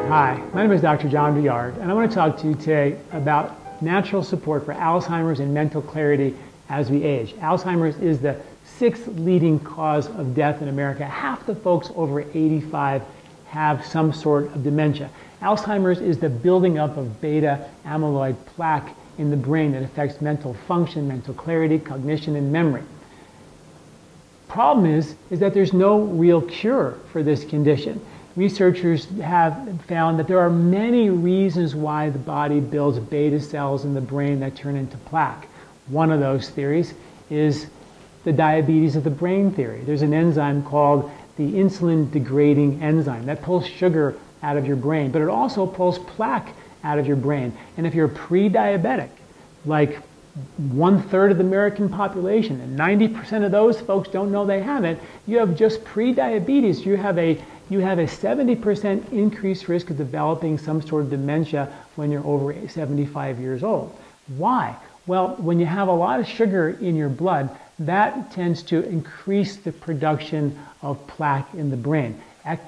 Hi, my name is Dr. John Douillard, and I want to talk to you today about natural support for Alzheimer's and mental clarity as we age. Alzheimer's is the 6th leading cause of death in America. Half the folks over 85 have some sort of dementia. Alzheimer's is the building up of beta amyloid plaque in the brain that affects mental function, mental clarity, cognition, and memory. Problem is that there's no real cure for this condition. Researchers have found that there are many reasons why the body builds beta cells in the brain that turn into plaque. One of those theories is the diabetes of the brain theory. There's an enzyme called the insulin-degrading enzyme that pulls sugar out of your brain, but it also pulls plaque out of your brain. And if you're pre-diabetic, like 1/3 of the American population, and 90% of those folks don't know they have it, you have just pre-diabetes. You have a 70% increased risk of developing some sort of dementia when you're over 75 years old. Why? Well, when you have a lot of sugar in your blood, that tends to increase the production of plaque in the brain.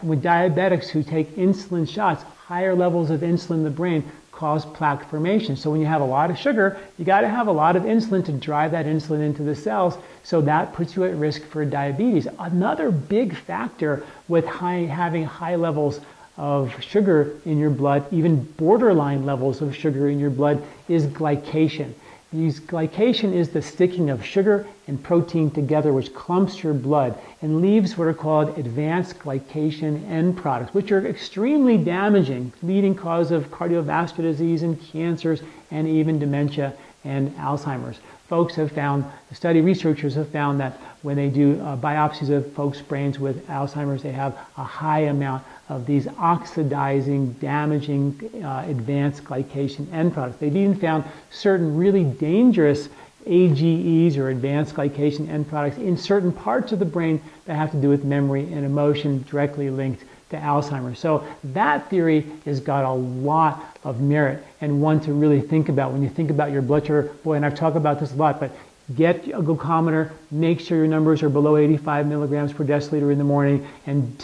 With diabetics who take insulin shots, higher levels of insulin in the brain cause plaque formation. So when you have a lot of sugar, you got to have a lot of insulin to drive that insulin into the cells, so that puts you at risk for diabetes. Another big factor with having high levels of sugar in your blood, even borderline levels of sugar in your blood, is glycation. Glycation is the sticking of sugar and protein together, which clumps your blood and leaves what are called advanced glycation end products, which are extremely damaging, leading cause of cardiovascular disease and cancers and even dementia and Alzheimer's. Researchers have found that when they do biopsies of folks' brains with Alzheimer's, they have a high amount of these oxidizing, damaging advanced glycation end products. They've even found certain really dangerous AGEs, or advanced glycation end products, in certain parts of the brain that have to do with memory and emotion, directly linked to Alzheimer's. So that theory has got a lot of merit, and one to really think about when you think about your blood sugar. Boy, and I've talked about this a lot, but get a glucometer, make sure your numbers are below 85 milligrams per deciliter in the morning, and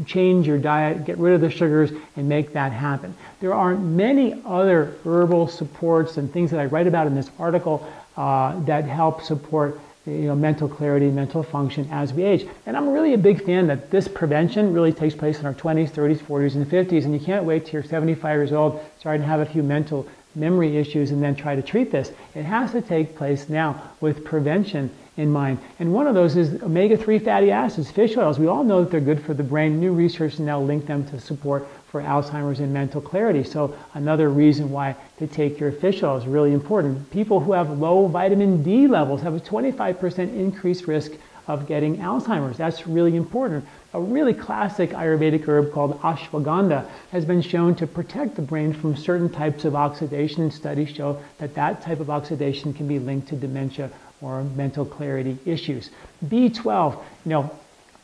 change your diet, get rid of the sugars, and make that happen. There are many other herbal supports and things that I write about in this article that help support mental clarity, mental function as we age. And I'm really a big fan that this prevention really takes place in our 20s, 30s, 40s, and 50s, and you can't wait till you're 75 years old, starting to have a few mental memory issues and then try to treat this. It has to take place now with prevention in mind. And one of those is omega-3 fatty acids, fish oils. We all know that they're good for the brain. New research now link them to support for Alzheimer's and mental clarity. So another reason why to take your fish oil is really important. People who have low vitamin D levels have a 25% increased risk of getting Alzheimer's. That's really important. A really classic Ayurvedic herb called ashwagandha has been shown to protect the brain from certain types of oxidation, and studies show that that type of oxidation can be linked to dementia or mental clarity issues. B12,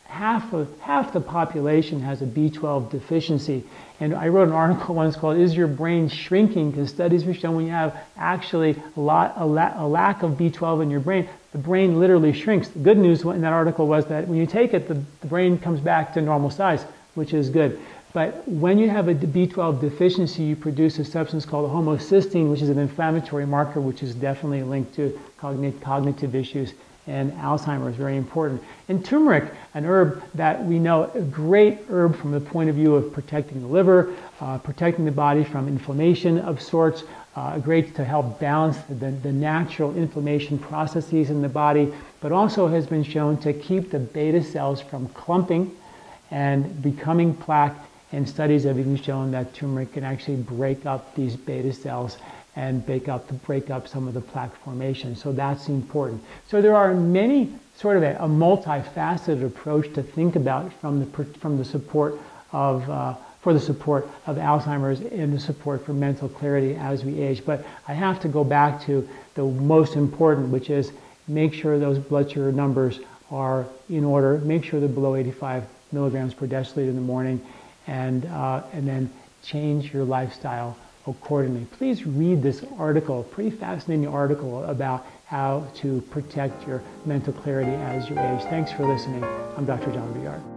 half the population has a B12 deficiency. And I wrote an article once called "Is Your Brain Shrinking?" because studies have shown when you have actually a lack of B12 in your brain, the brain literally shrinks. The good news in that article was that when you take it, the brain comes back to normal size, which is good. But when you have a B12 deficiency, you produce a substance called homocysteine, which is an inflammatory marker, which is definitely linked to cognitive issues and Alzheimer's, very important. And turmeric, an herb that we know, a great herb from the point of view of protecting the liver, protecting the body from inflammation of sorts, great to help balance the natural inflammation processes in the body, but also has been shown to keep the beta cells from clumping and becoming plaque. And studies have even shown that turmeric can actually break up these beta cells and break up some of the plaque formation. So that's important. So there are many sort of a multifaceted approach to think about for the support of Alzheimer's and the support for mental clarity as we age. But I have to go back to the most important, which is make sure those blood sugar numbers are in order. Make sure they're below 85 milligrams per deciliter in the morning, and then change your lifestyle accordingly. Please read this article, pretty fascinating article about how to protect your mental clarity as you age. Thanks for listening. I'm Dr. John Douillard.